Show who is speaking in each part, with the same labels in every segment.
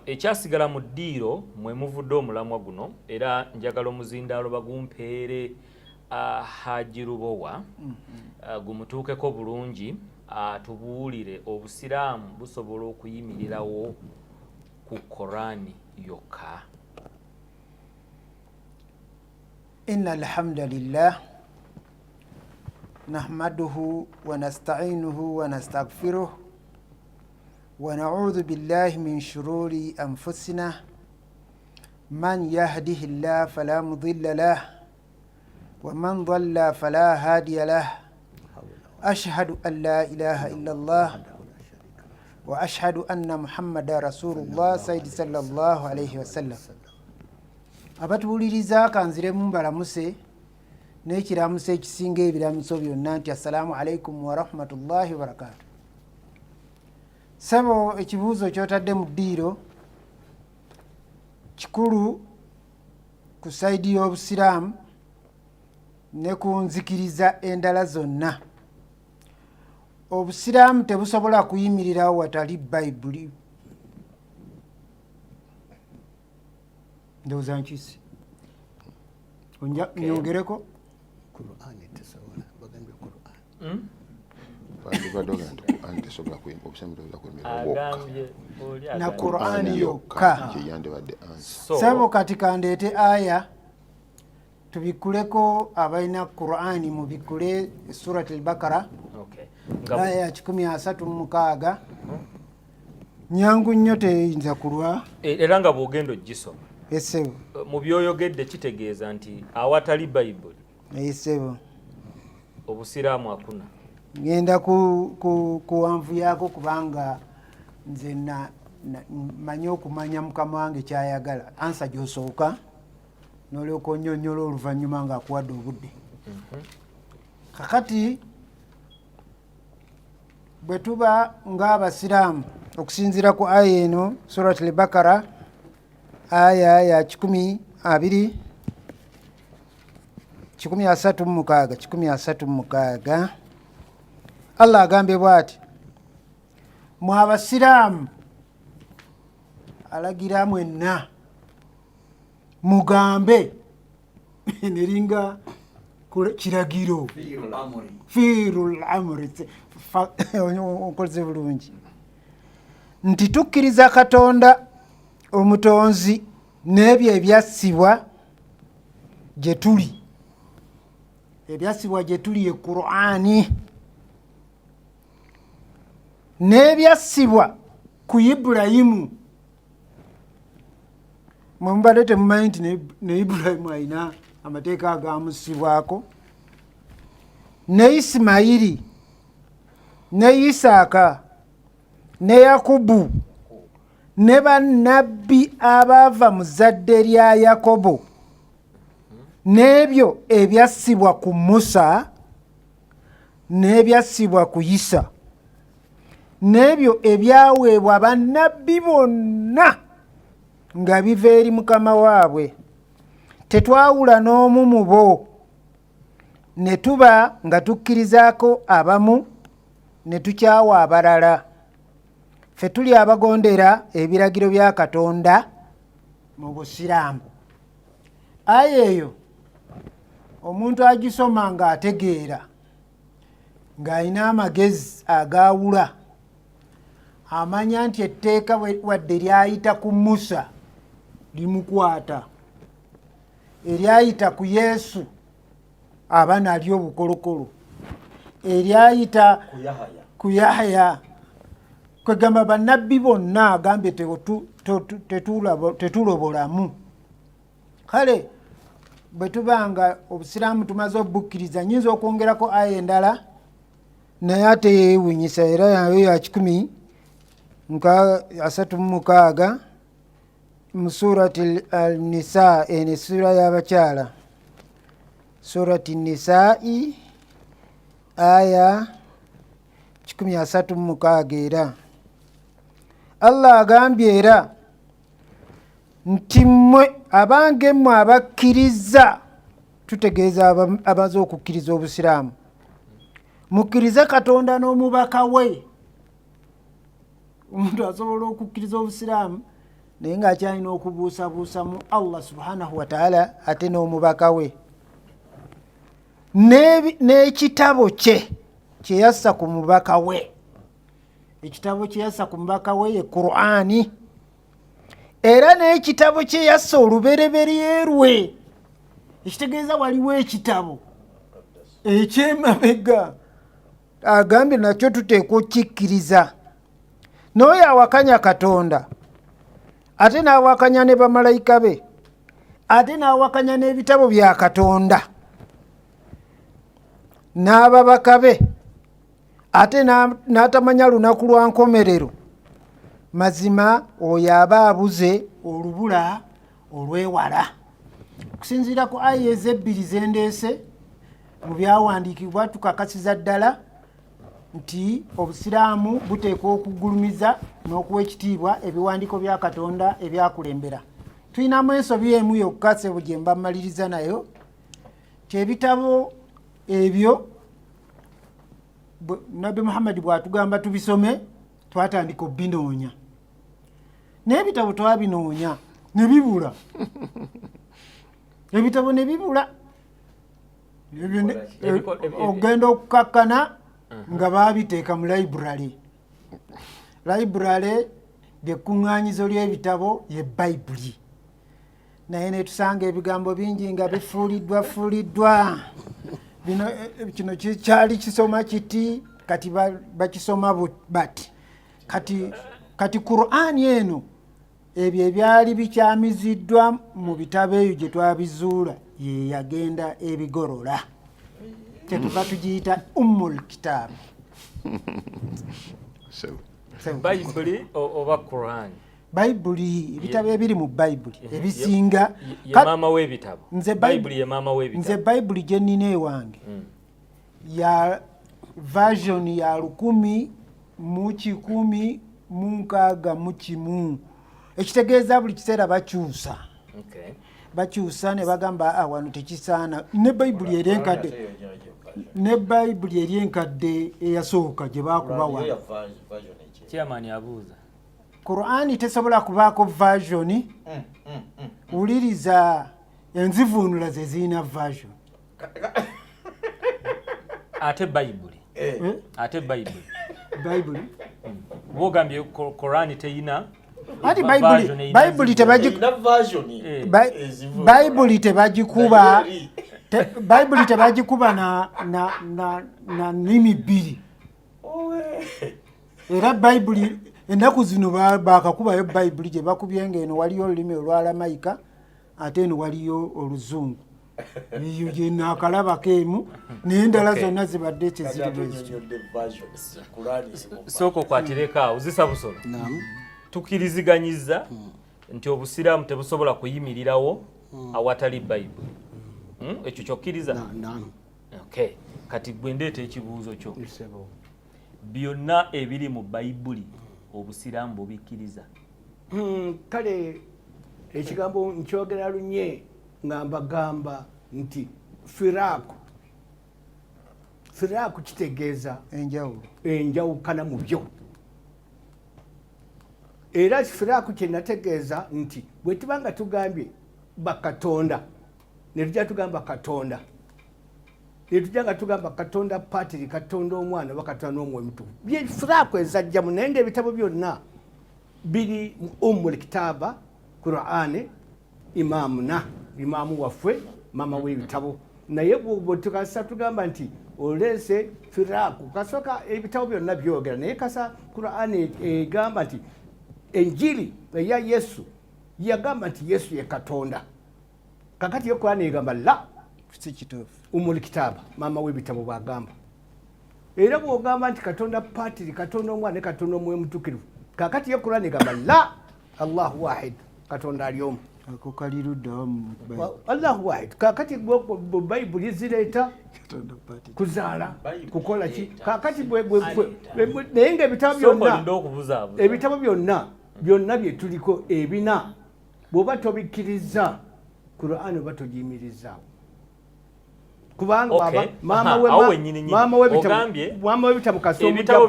Speaker 1: ekyasigala mu ddiiro mwe muvudde omulamwa guno era njagala omuzindaalo bagumpeere Haji Rubowa gumutuukeko bulungi tubuulire obusiraamu busobola okuyimirirawo ku Qur'ani yokka.
Speaker 2: Inna alhamdulillah nahmaduhu wa nasta'inuhu wa nastaghfiruh wa na'udhu billahi min shururi anfusina man yahdihillahu fala mudilla lahu wa man dhalla fala hadiya lahu. Ashhadu an la ilaha illa Allah wa ashhadu anna Muhammadan Rasulullah sayyidi sallallahu alayhi wa sallam. Abatuwuliriza kanziremu mbalamuse n'ekiramuso ekisinga ebiramuso byonna nti assalamu alaikum wa rahmatullahi wa barakatuh. Sabo ekibuuzo kyotadde mu ddiiro kikulu ku sayidi y'obusiraamu ne ku nzikiriza endala zonna. Obusiraamu tebusobola kuyimirirawo watali bayibuli. Ndowooza nkisi nyongereko na Qur'ani yokka. Sabo kati kandeete aya tubikuleko abalina Qur'ani mubikule Surat al-Baqara aya 136 nyangu nnyo teyinza kulwa
Speaker 1: era nga bw'ogenda ogisoma.
Speaker 2: Esebo
Speaker 1: mu byoyogedde kitegeeza nti awatali bayibuli
Speaker 2: esebo
Speaker 1: obusiraamu akuna.
Speaker 2: Ngenda kuwanvu yako kubanga nze manyi okumanya mukama wange kyayagala. Ansa gyosooka n'olyoka onnyonnyola oluvannyuma ng'akuwadde obudde. Kakati bwe tuba ng'abasiraamu okusinziira ku aya eno Surat al-Baqara aya ya 136 Allah agambye bw'ati, mwe abasiraamu alagira mwenna mugambe neringa kiragiro fiirul amri okoze bulungi nti tukkiriza Katonda omutonzi n'ebyo ebyassibwa gye tuli. Ebyassibwa gye tuli ye Qur'ani n'ebyassibwa ku Ibulayimu. Mwe mubadde temumanyi nti ne Ibulayimu alina amateeka agamussibwako, ne Isimayiri ne Isaaka ne Yakubu ne bannabbi abaava mu zadde lya Yakobo, n'ebyo ebyassibwa ku Musa n'ebyassibwa ku Isa, n'ebyo ebyaweebwa bannabbi bonna nga biva eri Mukama waabwe. Tetwawula n'omu mu bo, ne tuba nga tukkirizaako abamu ne tukyawa abalala. Ffe tuli abagondera ebiragiro bya Katonda mu busiraamu. Aya eyo omuntu agisoma ng'ategeera ng'alina amagezi agaawula, amanya nti etteeka wadde lyayita ku Musa limukwata, eryayita ku Yesu aba nalyo obukolokolo, eryayita ku Yahya kwegamba bannabbi bonna agambye tetulobolamu. Kale bwe tubanga obusiraamu tumaze obukkiriza, nyinza okwongerako aya endala naye ate yeewuunyisa era yayo ya 136 mu Surati al-Nisa, ene sura y'abakyala, Surati Nisai aya 136 era Allah agambye era nti mmwe abange mmwe abakkiriza, tutegeeza abaze okukkiriza obusiraamu, mukkirize Katonda n'omubaka we. Omuntu asobola okukkiriza obusiraamu naye ng'akyalina okubuusabuusa mu Allah subhanahu wa ta'ala ate n'omubaka we n'ekitabo kye kyeyassa ku mubaka we. Ekitabo kyeyassa ku mubaka we ye Qur'ani, era n'ekitabo kyeyassa olubereberye lwe. Ekitegeeza waliwo ekitabo ekyemabega agambye nakyo tuteekwa okukikkiriza. N'oyo awakanya Katonda ate n'awakanya ne bamalayika be ate n'awakanya n'ebitabo bya Katonda n'ababaka be ate n'atamanya lunaku lwa nkomerero, mazima oyo aba abuze olubula olwewala. Okusinziira ku aya ezebbiri zendeese mu byawandiikibwa, tukakasiza ddala nti obusiraamu buteekwa okugulumiza n'okuwa ekitiibwa ebiwandiiko bya Katonda ebyakulembera. Tulinamu ensobi emu yokka ssebo gye mba mmaliriza nayo, kyebitabo ebyo Nabbi Muhammad bw'atugamba tubisome, twatandika obinoonya. N'ebitabo twabinoonya ne bibula. Ebitabo ne bibula. Ogenda okukakkana nga baabiteeka mu library. Library ly'ekkuŋŋaanyizo ly'ebitabo ye Bayibuli. Naye ne tusanga ebigambo bingi nga bifuuliddwa. Kino kyali kisoma kiti, kati bakisoma bati. Kati Qur'ani eno ebyo ebyali bikyamiziddwa mu bitabo ebyo gye twabizuula ye yagenda ebigorola. Kyetuva tugiyita Ummul Kitab.
Speaker 1: Bayibuli oba Qur'ani? Bayibuli,
Speaker 2: ebitabo ebiri mu Bayibuli ebisinga
Speaker 1: ye maama w'ebitabo. Bayibuli ye maama w'ebitabo.
Speaker 2: Nze Bayibuli gye nnina ewange ya version ya 10,161. Ekitegeeza buli kiseera bakyusa. Bakyusa ne bagamba wano tekisaana. Ne Bayibuli eri enkadde, ne Bayibuli eri enkadde eyasooka gye baakuba wano.
Speaker 1: Chairman abuuza.
Speaker 2: Qur'ani tesobola kubaako version. Wuliriza enzivuunula ze zirina version.
Speaker 1: Ate Bayibuli. Bayibuli. Bwogambye Qur'ani teyina.
Speaker 2: Ati Bayibuli tebagikuba. Bayibuli tebagikuba na nnimi bbiri. Era Bayibuli ennaku zino bakakubayo Bayibuli gye bakubye ng'eno waliyo olulimi olwalamayika ate eno waliyo oluzungu. Eyo gye naakalabako emu naye endala zonna zibadde kyeziri bwezityo.
Speaker 1: Sooka okwatireko awo zisa busolo. Tukiriziganyiza nti obusiraamu tebusobola kuyimirirawo awatali Bayibuli. Ekyo kyokkiriza? Okay. Kati gwe ndeeta ekibuuzo kyo. Byonna ebiri mu Bayibuli obusiraamu bubikkiriza?
Speaker 3: Kale ekigambo nkyogera lunye ngamba nti firaaku kitegeeza enjawukana mu byo. Era firaaku kye nategeeza nti bwe tubanga tugambye bakatonda ne tujja tugamba Katonda, ne tujja nga tugamba Katonda Patiri, Katonda Omwana oba Katonda n'Omwoyo Omutukuvu, bye firaaku ezajjamu. Naye ng'ebitabo byonna biri mu Ummul Kitaba, Qur'ani, imaamu waffe, maama w'ebitabo. Naye bwe tukasa tugamba nti oleese firaaku, kasooka ebitabo byonna byogera, naye kasa Qur'ani egamba nti Enjiri eya Yesu yagamba nti Yesu ye Katonda. Kakati yo Qur'ani egamba la
Speaker 2: si kituufu.
Speaker 3: Ummul Kitaba, maama w'ebitabo bw'agamba. Era bw'ogamba nti Katonda Patiri, Katonda Omwana ne Katonda Omwoyo Omutuukirivu, kakati yo Qur'ani egamba la Allahu wahid, Katonda ali omu.
Speaker 2: Ako kali luddawo mu
Speaker 3: Allahu wahid. Kakati Bayibuli zireeta kuzaala kukola ki? Kakati naye ng'ebitabo byonna bye tuliko ebina bw'oba tobikkiriza Qur'ani oba togiyimirizaawo. Kubanga maama w'ebitabo kasoomuddako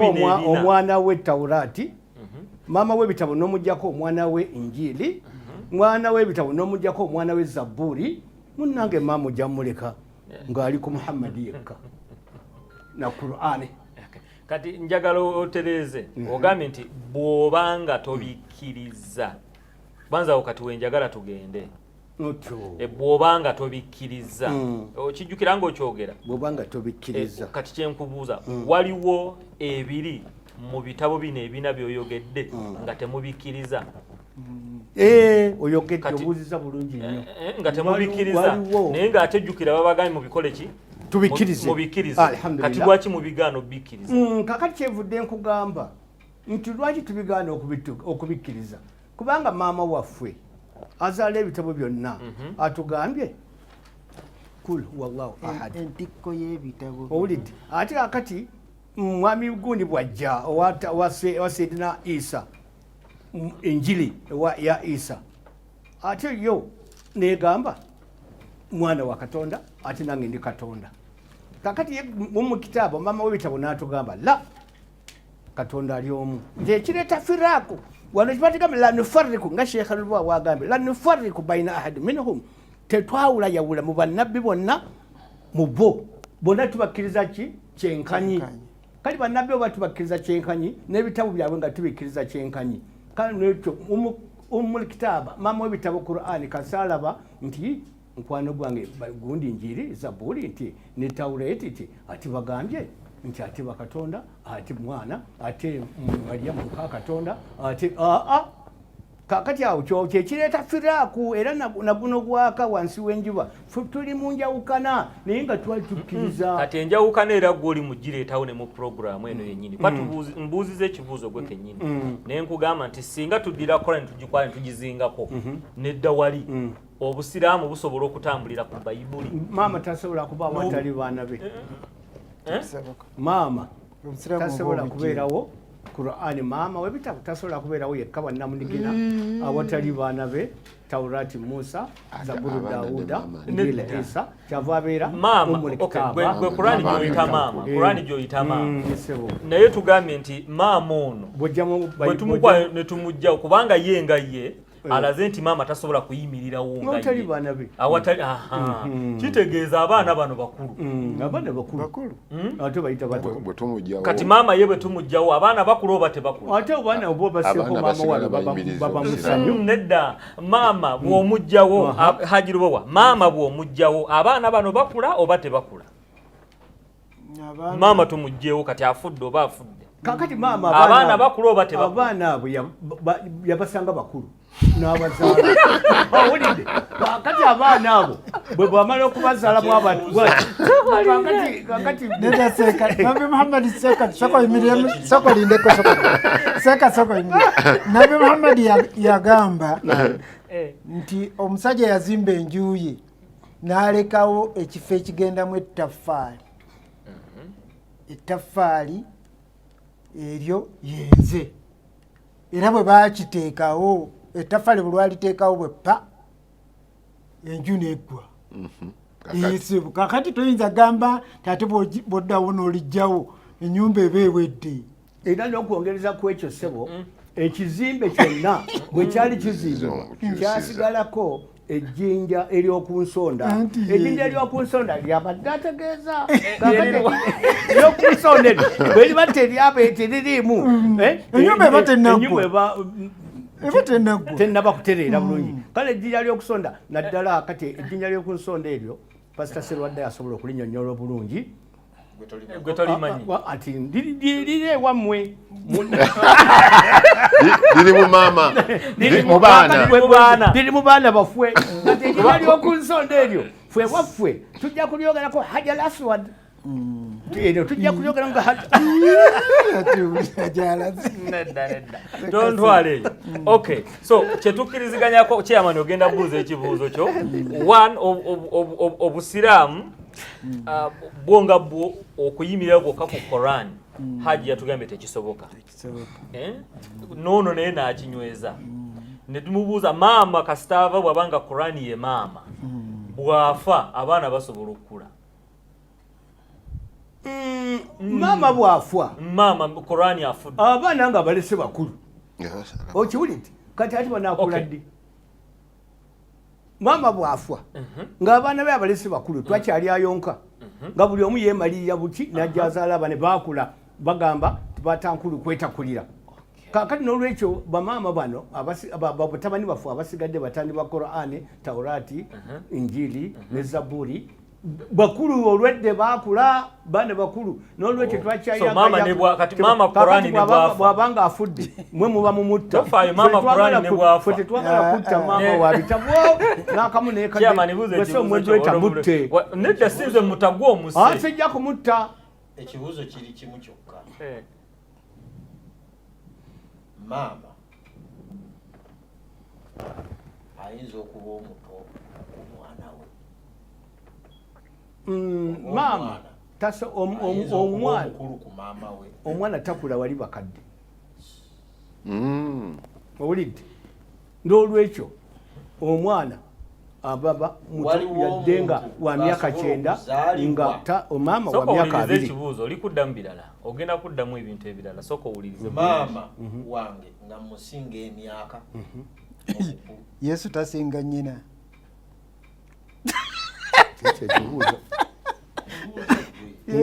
Speaker 3: omwana we Tawuraati, mama w'ebitabo n'omujjako omwana we Injili mwana w'ebitabo n'omujjako omwana we Zaburi munnange mama ojja muleka ng'ali ku Muhammadi yekka na Qur'ani.
Speaker 1: Kati njagala otereze ogambye nti bw'obanga tobikkiriza kwanza okati wenjagala tugende bw'obanga tobikkiriza okijjukira ng'okyogera
Speaker 3: bw'obanga tobikkiriza
Speaker 1: kati kyenkubuuza waliwo ebiri mu bitabo bino ebina by'oyogedde nga temubikkiriza
Speaker 3: oyogedde obuuziza bulungi nnyo
Speaker 1: nga temubikkiriza naye ng'ate jjukira babagambye mubikole ki mubikkirize kati lwaki mubigaana obikkiriza
Speaker 3: kakati kyevudde nkugamba nti lwaki tubigaana okubikkiriza kubanga maama waffe azaala ebitabo byonna atugambye kul wallahu ahad
Speaker 2: entikko y'ebitabo
Speaker 3: owulidde ate kakati mwami gundi bwajja wa Sayyidina Isa Injili ya Isa ate yo negamba mwana wa Katonda ate nange ndi Katonda kakati mu kitabo mama w'ebitabo n'atugamba la Katonda ali omu nti ekireeta firaaku wano kibatigamba la nufarriku nga Sheikh Alwa wagambye la nufarriku baina ahadi minhum tetwawula yawula mu bannabbi bonna mu bo bonna tubakkiriza ki kyenkanyi kali bannabbi oba tubakkiriza kyenkanyi n'ebitabo byabwe nga tubikkiriza kyenkanyi kale nekyo umul kitaba mama w'ebitabo Qur'ani kasalaba nti nkwano gwange gundi Injili Zaburi nti ne Tawreti nti ati bagambye nti ati Katonda ati mwana ati Maria muka Katonda ati kakati awo kyo kireeta firaaku era naguno gwaka wansi w'enjuba tuli mu njawukana naye nga twali tukkiriza
Speaker 1: kati enjawukana era gwoli mugireetawo ne mu programu eno yennyini mbuuziza ekibuuzo gwe kennyini naye nkugamba nti singa tuddira Qur'ani tugikwala ne tugizingako nedda wali obusiraamu busobola okutambulira ku Bayibuli
Speaker 3: maama tasobola kuba awatali baana be maama tasobola kubeerawo Qur'ani maama w'ebitabo tasobola kubeerawo yekka bannamunigina awatali baana be Tawrati Musa Zaburi Dawuda Injili Isa kyava abeera
Speaker 1: gwe Qur'ani gy'oyita maama Qur'ani gy'oyita maama naye tugambye nti maama ono bwe tumukwa ne tumugjawo kubanga ye nga ye alaze nti maama tasobola kuyimirirawo nga ye awatali kitegeeza abaana bano bakulu
Speaker 3: abaana bakulu ate bayita bato
Speaker 1: kati maama ye bwe tumugjawo abaana bakulu oba tebakulu
Speaker 3: ate abaana obo baseko maama wano baba musanyu
Speaker 1: nedda maama bw'omugjawo hajirubowa maama bw'omugjawo abaana bano bakula oba tebakula maama tumugjewo kati afudde oba afudde
Speaker 3: kakati maama
Speaker 1: abaana bakulu oba tebakula
Speaker 3: abaana abo yabasanga bakulu n'abazaala owulidde kakati abaana abo bwe bwamala okubazaalamu abantu kakati
Speaker 2: neda seka Nabi Muhammad seka soko imiremu soko lindeko soko imiremu Nabi Muhammad yagamba nti omusajja yazimba enjuye n'alekawo ekifo ekigendamu ettaffaali eryo yenze era bwe bakiteekawo ettaffaali bwe lwaliteekawo bwe pa enju neggwa esibu kakati toyinza gamba ate bwoddawo n'olijjawo ennyumba eba ewedde
Speaker 3: era n'okwongereza ku ekyo ssebo ekizimbe kyonna bwe kyali kizimbibwa kyasigalako ejjinja ery'okunsonda ejjinja ery'okunsonda lyabadde ategeeza ery'okunsonda eryo bwe liba teririimu
Speaker 2: ennyumba eba
Speaker 3: tennaba kutereera bulungi kale ejjinja ly'okusonda naddala kati ejjinja ly'okunsonda eryo pasita Serwadda yasobola okulinnyonnyola bulungi
Speaker 1: gwe tolimanyi
Speaker 3: ati liri ewammwe
Speaker 4: liri mu maama
Speaker 3: liri mu baana baffe kati ejjinja ly'okunsonda eryo ffe waffe tujja kulyogerako Hajar Aswad eno tujja kulyogera nga
Speaker 1: tontwale okay so kyetukkiriziganyako kyeyamani ogenda buuza ekibuuzo kyo one obusiraamu bwonga bwo okuyimirira kwokka ku Quran Haji yatugambye tekisoboka noono naye n'akinyweza ne tumubuuza maama kasitaava bw'abanga Quran ye maama bwafa abaana basobola okukula
Speaker 3: maama bwafa
Speaker 1: maama Quran afudde
Speaker 3: abaana nga balese bakulu okiwulidde kati ati banakula ddi maama bw'afa ng'abaana be abalesi bakulu twakyali ayonka nga buli omu yeemalirira buki najja azaala abane baakula bagamba batankulu kwetakulira kakati n'olwekyo bamaama bano batabani bafu abasigadde batandi ba Qur'ani Taurati Injili ne Zaburi bakulu olwedde baakula bane bakulu n'olwekyo twakyayanga
Speaker 1: kati mama Qur'ani ne
Speaker 3: bwabanga afudde mwe muba mumutta
Speaker 1: mama Qur'ani ne bwafa
Speaker 3: tetwagala kutta maama wa bitabo n'akamu
Speaker 1: nekadde
Speaker 3: mwedweta mutte
Speaker 1: nedda sinze mutagwa omuse
Speaker 3: sijja kumutta
Speaker 4: ekibuuzo kiri kimu kyokka maama ayinza okuba omuto omwana we
Speaker 3: maama tasa omwana takula wali bakadde owulidde n'olwekyo omwana ababa yadde nga wa myaka 9 nga maama wa myaka 2
Speaker 1: ekibuuzo oli kuddamu birala ogenda kuddamu ebintu ebirala sooka owulirize
Speaker 4: maama wange nga musinga emyaka
Speaker 2: Yesu tasinga nnyina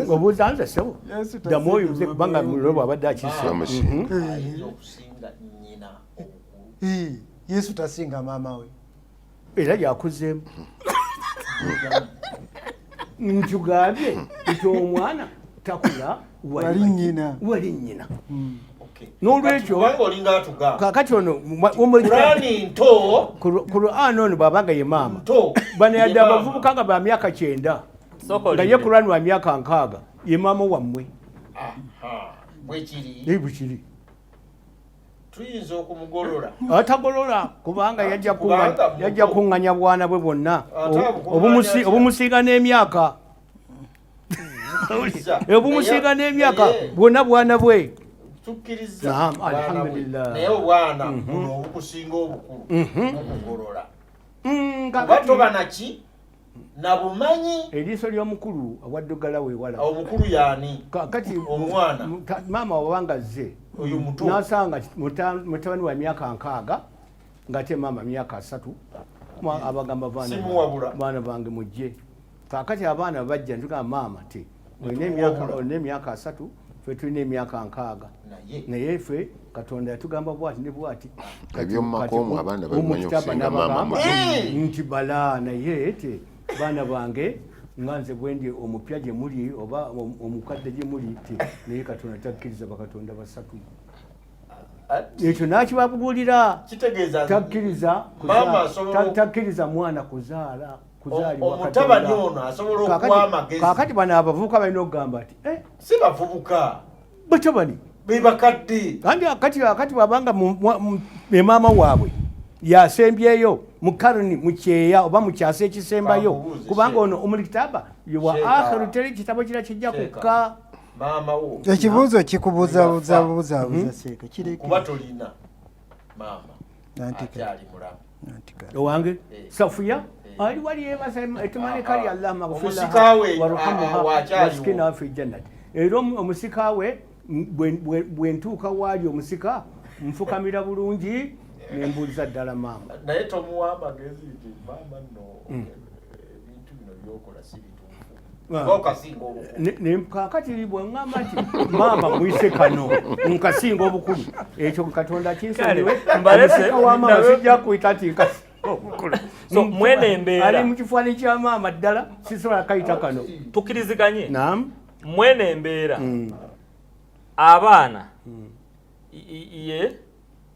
Speaker 3: obuuza nze sebo ddamu oyo nze kubanga mulobo abadde akisa
Speaker 4: ayinza okusinga nnyina obukulu
Speaker 2: Yesu tasinga maama we
Speaker 3: era yakuzeemu ntugambye nti omwana takula
Speaker 2: wali
Speaker 3: nnyina n'olwekyo kakati ono Qur'ani ono bw'abanga ye maama bano yadde abavubuka nga ba myaka 9 nga ye Qur'ani wa myaka 6 ye maama wammwe bwekiri
Speaker 4: tuyinza okumugolola
Speaker 3: atagolola kubanga yajja kuŋŋanya bwana bwe bwonna obumusiiga n'emyaka obumusiiga n'emyaka bwonna bwana bwe
Speaker 4: tukkiriza alhamdulillah naye obwana buno obukusinga obukulu omugolola kuba toba naki nabumanyi
Speaker 3: eriiso ly'omukulu awaddugala weewala
Speaker 4: omukulu yaani
Speaker 3: kati
Speaker 4: omwana
Speaker 3: maama wabanga zze
Speaker 4: oyo muto
Speaker 3: nasanga mutabani wa myaka 6 ngate maama myaka 3 abagamba baana bange mujje kakati abaana bajja ntugamba maama ti olina emyaka 3 ffe tulina emyaka 6 naye ffe Katonda yatugamba bwati ne bwati
Speaker 5: ebyomumakomu abaana babimanyi maama
Speaker 3: nti bala naye te baana bange nganze bwendi omupya gye muli oba omukadde gye muli ti naye Katonda takkiriza bakatonda basatu ekyo nakibabuulira takkiriza mwana
Speaker 4: omutabani ono asobola okuwa amagezi
Speaker 3: kakati bano abavubuka balina okugamba nti
Speaker 4: si bavubuka
Speaker 3: batabani
Speaker 4: bebakadde
Speaker 3: kati bwabanga emaama waabwe yasembyeyo mu karoni mu kyeya oba mu kyasa ekisembayo kubanga ono omulikitaba wa akhiru teri kitabo kira kijja kukka
Speaker 4: maama wo
Speaker 2: ekibuuzo kikubuuza seeka kireke
Speaker 4: kuba tolina maama akyali mulamu
Speaker 3: owange safuya ali wali yeebasa etumane kali Allah
Speaker 4: maghfirah
Speaker 3: warhamha fi jannati era omusika we bwentuuka waali omusika nfukamira bulungi nembuuliza ddala maama
Speaker 4: naye tomuwa amagezi nti maama nno ebintu bino byokola si bituufu
Speaker 3: kakati bweŋŋamba nti maama mwise kano nkasinga obukulu ekyo Katonda kinsonyiwe omusika wa maama sijja kuyita ti nkasinga obukulu
Speaker 1: so mwene embeera
Speaker 3: ali mu kifaananyi kya maama ddala sisobola kayita kano
Speaker 1: tukkiriziganye
Speaker 3: naam
Speaker 1: mwene embeera abaana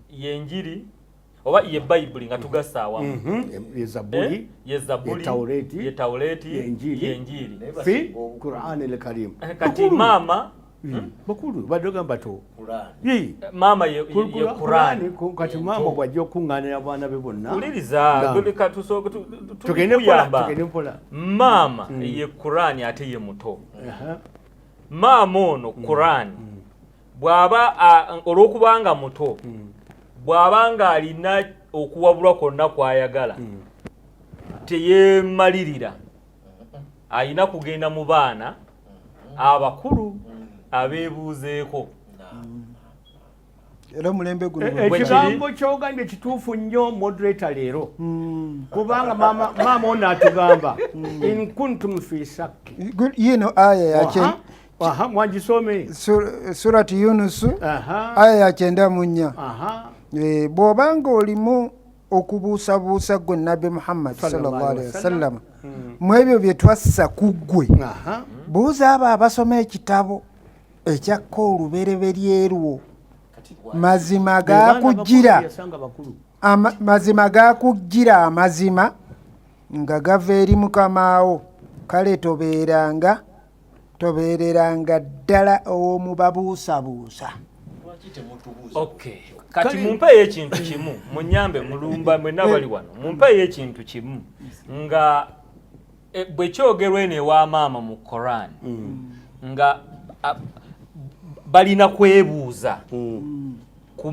Speaker 1: ye njiri oba ye Bayibuli nga tugasa awamu ye Zaburi ye Taureti ye Injili
Speaker 3: fi Qur'ani al-Karim
Speaker 1: kati maama
Speaker 3: bakulu badoga bato
Speaker 1: maama ye Qur'ani
Speaker 3: kati maama bwajja okuŋŋaanira abaana be bonna
Speaker 1: uliriza
Speaker 3: tugende mpola
Speaker 1: maama ye Qur'ani ate ye muto maama ono Qur'ani bw'aba olw'okubanga muto bw'abanga alina okuwabulwa kwonna kwayagala teyeemalirira alina kugenda mu baana abakulu abeebuuzeeko
Speaker 2: era mulembe guno
Speaker 3: ekigambo kyogambye kituufu nnyo moderator leero kubanga maama ono atugamba in kuntum fi shakki
Speaker 2: yino aya yake
Speaker 3: mwangisome
Speaker 2: surati Yunus aya ya 9 bw'obanga olimu okubuusabuusa gwe Nabi Muhammad sallallahu alaihi wasallam mu ebyo bye twassa ku ggwe buuza abo abasoma ekitabo ekyakka olubereberye erwo mazima gakujjira amazima nga gava eri Mukamaawo kale tobeereranga ddala omu babuusabuusa.
Speaker 1: Kati mumpeeyo ekintu kimu munyambe mulumba mwenna bali wano mumpeeyo ekintu kimu nga bwe kyogerwa eno ewa maama mu Quran nga balina kwebuuza ku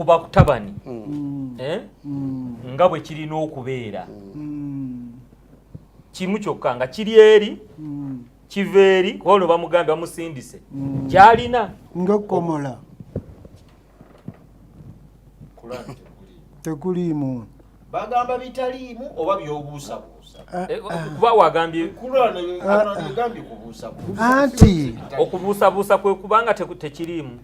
Speaker 1: bakutabani nga bwe kirina okubeera kimu kyokka nga kiri eri kiva eri kuba ono bamugambe bamusindise kyalina
Speaker 2: ng'okukomola tekuliimu
Speaker 6: bagamba bitaliimu oba byobuusabuusa
Speaker 1: kuba wagambye
Speaker 2: anti
Speaker 1: okubuusabuusa kwe kubanga tekiriimu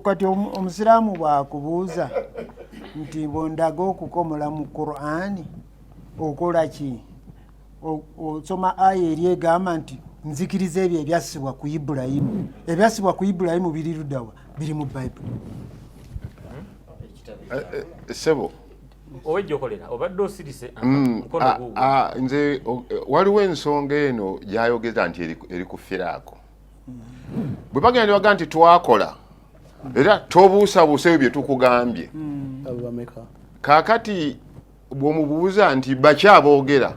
Speaker 2: kati omusiraamu bwakubuuza nti bondaga okukomola mu Qur'ani okola ki osoma aya eri egamba nti nzikiriza ebyo ebyassibwa ku Ibulayimu ebyassibwa ku Ibulayimu biri luddawa biri mu Bayibuli
Speaker 5: sebo
Speaker 1: owejjokolera obadde osirise
Speaker 5: nze waliwo ensonga eno gyayogeza nti eri ku firaako bwe bagenda ne baga nti twakola era tobuusabuusa ebyo bye tukugambye kaakati bw'omubuuza nti bakyaboogera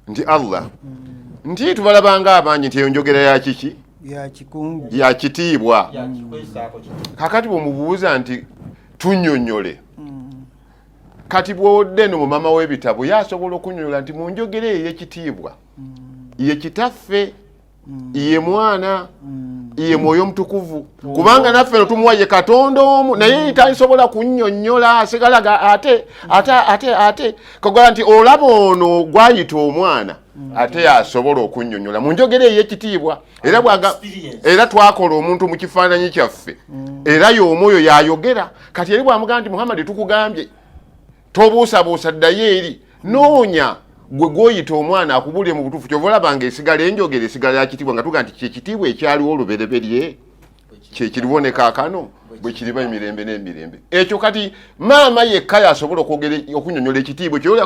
Speaker 5: nti Allah nti tubalabanga abangi nti eyo njogera ya kiki ya kitiibwa kaakati bw'omubuuza nti tunnyonnyole kati bw'odde no mu maama w'ebitabo yasobola okunyonyola nti mu njogera ey'ekitiibwa ye kitaffe ye mwana ye mwoyo omutukuvu kubanga naffe no tumuwa ye Katonda omu naye tasobola kunnyonnyola asigalaga ate kagola nti olaba ono gwayita omwana ate yasobola okunnyonnyola mu njogera ey'ekitiibwa era twakola omuntu mu kifaananyi kyaffe era y'omwoyo yayogera kati eri bwamugamba nti Muhammad tukugambye tobuusabuusa ddayo eri noonya gwe gwoyita omwana akubulye mu butuufu kyova olabanga esigala enjogera esigala yakitiibwa nga tuga nti kyekitiibwa ekyaliwo olubereberye kyekiriwo ne kaakano bwe kiriba emirembe n'emirembe ekyo kati maama yekka yasobola okunyonyola ekitiibwa ekyo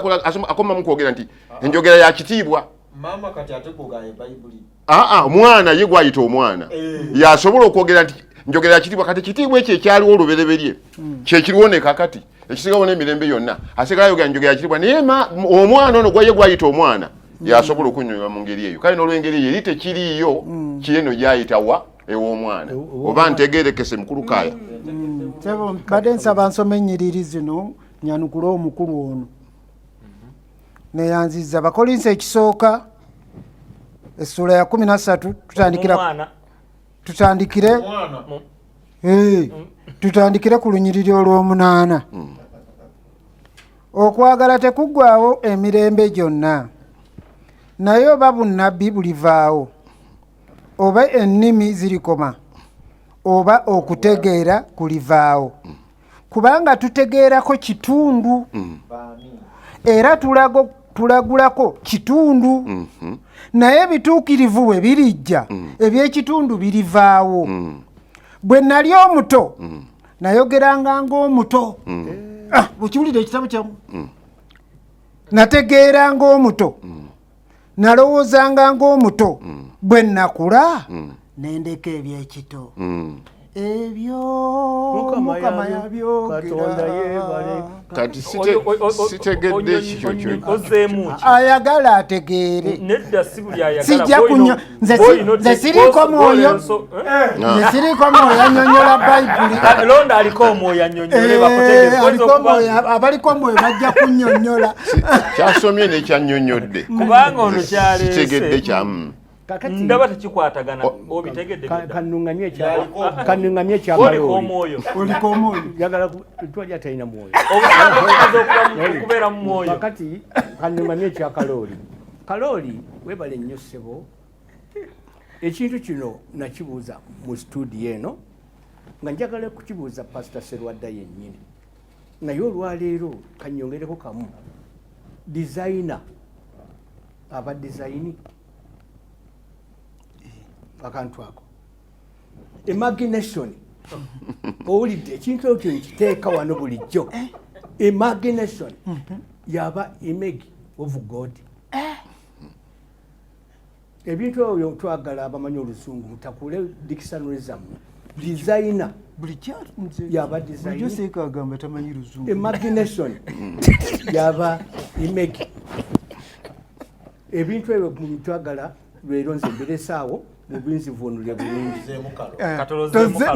Speaker 5: akomamu kwogera nti enjogera ya kitiibwa omwana ye gwayita omwana yasobola okwogera nti njogera ya kitiibwa kati ekitiibwa ekyo ekyaliwo olubereberye kyekiriwo ne kaakati ekisigawo n'emirembe yonna asigala yogera njogera ya kitiibwa naye omwana ono gwaye gwayita omwana yasobola okunyonyola mu ngeri eyo kale n'olw'engeri eyo eri tekiriiyo kiyeno gyayitawa ew'omwana oba ntegeerekese mukulu kaaya
Speaker 2: badde nsaba nsoma ennyiriri zino nyanukula omukulu ono neyanziza Bakolinso ekisooka essula ya 13 tutandikire ku lunyiriri olw'omunaana okwagala tekuggwaawo emirembe gyonna naye oba bunnabbi bulivaawo oba ennimi zirikoma oba okutegeera kulivaawo kubanga tutegeerako kitundu era tulagulako kitundu naye ebituukirivu bwe birijja ebyekitundu birivaawo bwe nali omuto nayogeranga ng'omuto bukiwulire ekitabo kyamu nategeeranga omuto nalowoozanga ng'omuto bwe nakula nendeka ebyekito ebyo Mukama yabyogera
Speaker 5: kati sitegedde ekikyo
Speaker 2: ayagala ategeere
Speaker 1: nedda si buli ayagala
Speaker 2: sijja nze siriiko mwoyo annyonnyola Bayibuli
Speaker 1: londa aliko omwoyo annyonnyole
Speaker 2: abaliko omwoyo bajja kunnyonnyola
Speaker 5: kyasomye nekyannyonnyodde
Speaker 1: kubanga ono kyaleese
Speaker 5: sitegedde kyamu
Speaker 1: ndaba tekikwatagana obitegedde
Speaker 3: kanungamye ekyakaloli
Speaker 2: oliko omwoyo
Speaker 3: njagala twali atalina mwoyo
Speaker 1: okubeera mu mwoyo
Speaker 3: kakati kanungamye ekyakalooli kalooli webale nnyo ssebo ekintu kino nakibuuza mu studio eno nga njagala kukibuuza pasita Serwadda yennyini naye olwaleero kanyongereko kamu designer aba design akantu ako imagination owulidde ekintu ekyo nkiteeka wano bulijjo imagination yaba image of God ebintu ebyo twagala abamanyi olusungu mutakule dictionary zammwe designer yaba design imagination yaba image ebintu ebyo twagala lwero nze mbiresaawo mubinzivunulye bulungi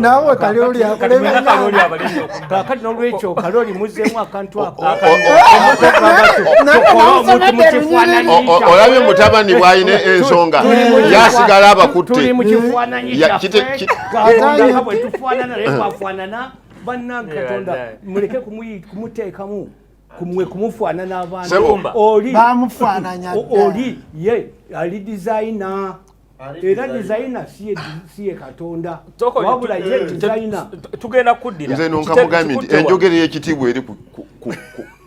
Speaker 2: nawe kaloli
Speaker 3: kakati nolwekyo kaloli muzeemu akantu ako
Speaker 5: olabye mutabani bw'alina ensonga yasigala abakutte
Speaker 3: bwe tufaanana naye twafaanana bannange Katonda muleke kumuteekamu kumwe kumufaanana abantu oli ye ali designer era designer siye Katonda wabula ye designer
Speaker 1: tugenda kuddira
Speaker 5: nze nonkamugambye nti enjogera y'ekitiibwa eri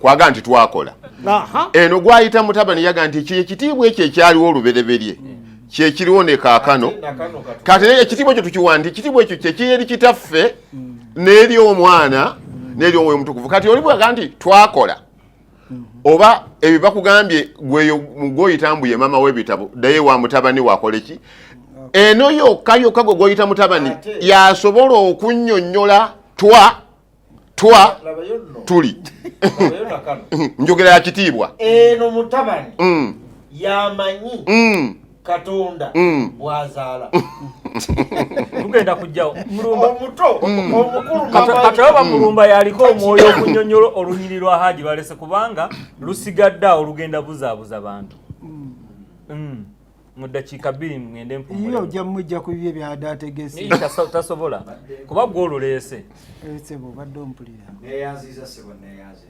Speaker 5: kwaga nti twakola eno gwayita mutabani yaga nti ekitiibwa ekyo ekyaliwo olubereberye kyekiriwo ne kaakano kati ekitiibwa ekyo tukiwandi ekitiibwa ekyo kyekiri eri kitaffe n'eri omwana n'eri omwoyo mutukuvu kati oli bwaga nti twakola oba ebyo bakugambye gweyo mugoyitambuye mama w'ebitabo daye wa mutabani wakola ki eno yokka gwe goyita mutabani yasobola okunnyonnyola tuli njogera ya kitiibwa
Speaker 6: eno mutabani yamanyi Katonda bwazaala
Speaker 1: tugenda kujjawo mulumba
Speaker 6: omuto omukulu
Speaker 1: kataba mulumba yaliko omwoyo okunnyonnyola olunyiri lwa Haji balese kubanga lusigadde olugenda buzaabuza bantu mu ddakiika 2 ngende mpumula
Speaker 2: iyo ojja mujja ku bibye byadategese
Speaker 1: tasobola kuba gwe oluleese
Speaker 2: sebo badde ompulira
Speaker 7: neyanziza sebo neyanze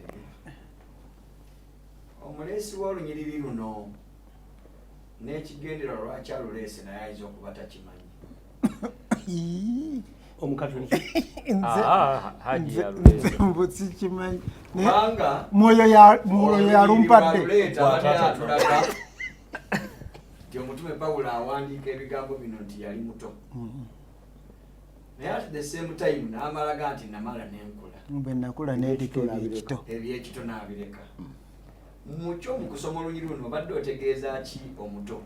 Speaker 7: omuleesi w'olunyiriri luno n'ekigendera lwaki aluleese naye ayinza okuba takimanyi
Speaker 3: omukatoliki
Speaker 1: Haji yaluleese
Speaker 2: sikimanyi
Speaker 7: kubanga
Speaker 2: mwoyo yalumpadde
Speaker 7: atulaga nti omutume Pawulo awandiika ebigambo bino nti yali muto naye at the same time n'amalaga nti namala n'enkula
Speaker 2: bwe nakula n'erika ebyekito
Speaker 7: ebyekito n'abireka mukyo mu kusoma olunyiri luno obadde otegeeza ki omuto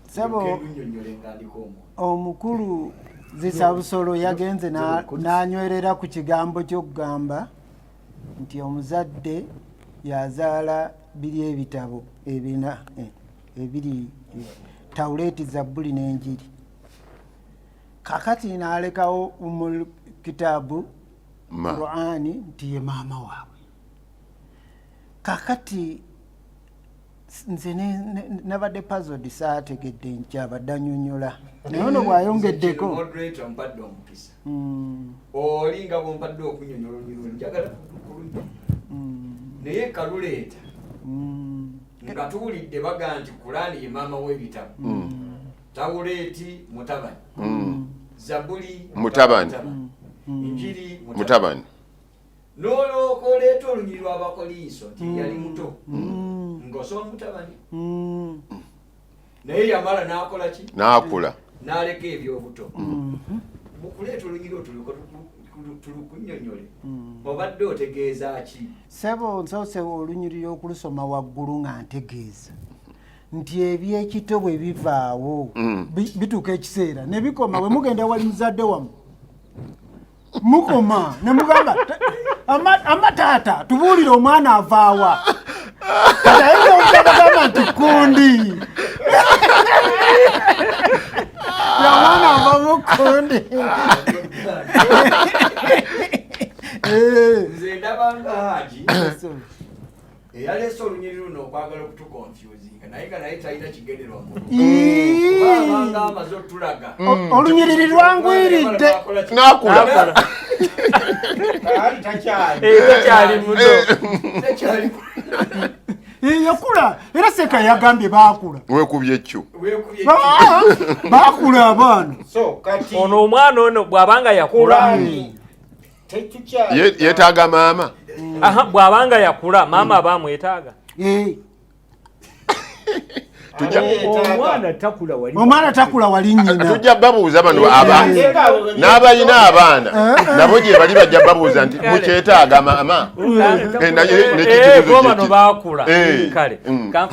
Speaker 2: sebo omukulu Zisabusolo yagenze n'anywerera ku kigambo ky'okugamba nti omuzadde yazaala biri ebitabo ebina ebiri Tawuleti, Zabbuli n'Enjiri. Kakati n'alekawo mu kitabu Qur'ani nti ye maama waabwe. Kakati nze nabadde puzzled saategedde nkyabadde annyonnyola naye ono bw'ayongeddeko
Speaker 7: oli nga bw'ompadde okunnyonnyola olunyiriri njagala kulungi naye kaluleeta nga tuwulidde baga nti Qur'ani ye maama w'ebitabo Tawuleti mutabani Zabbuli
Speaker 5: mutabani
Speaker 7: Injiri
Speaker 5: mutabani
Speaker 7: n'olwoka oleeta olunyiriri lw'Abakoliiso nti yali muto ng'osoma mutabani naye yamala n'akola ki
Speaker 5: n'akula
Speaker 7: n'aleka ebyobuto mu kuleeta olunyiriri otuluka tulukunnyonnyole obadde otegeeza ki
Speaker 2: sebo nsoose olunyiriri okulusoma waggulu nga ntegeeza nti ebyekito bwe bivaawo bituuka ekiseera ne bikoma bwe mugenda wali muzadde wamu mukoma ne mugamba amataata tubuulire omwana avaawa ayinza okugamba nti kundi omwana ava mu kundi
Speaker 7: nze ndabanga Haji eyaleese olunyiri luno okwagala okutukonfusinga naye talina kigenderwa mubanga amaze otulaga
Speaker 3: olunyiriri lwangwiridde
Speaker 5: nakula
Speaker 1: takyali muto
Speaker 3: yakula era Seka yagambye bakula
Speaker 5: wekubye ekyo
Speaker 3: bakula abaana
Speaker 1: ono omwana ono bw'abanga yakula
Speaker 5: yetaaga maama
Speaker 1: bw'abanga yakula maama aba amwetaaga
Speaker 3: omwana takula wali nnyina
Speaker 5: tujja babuuza bano n'abalina abaana nabo gye bali bajja babuuza nti mukyetaaga maama
Speaker 1: bano bakula kale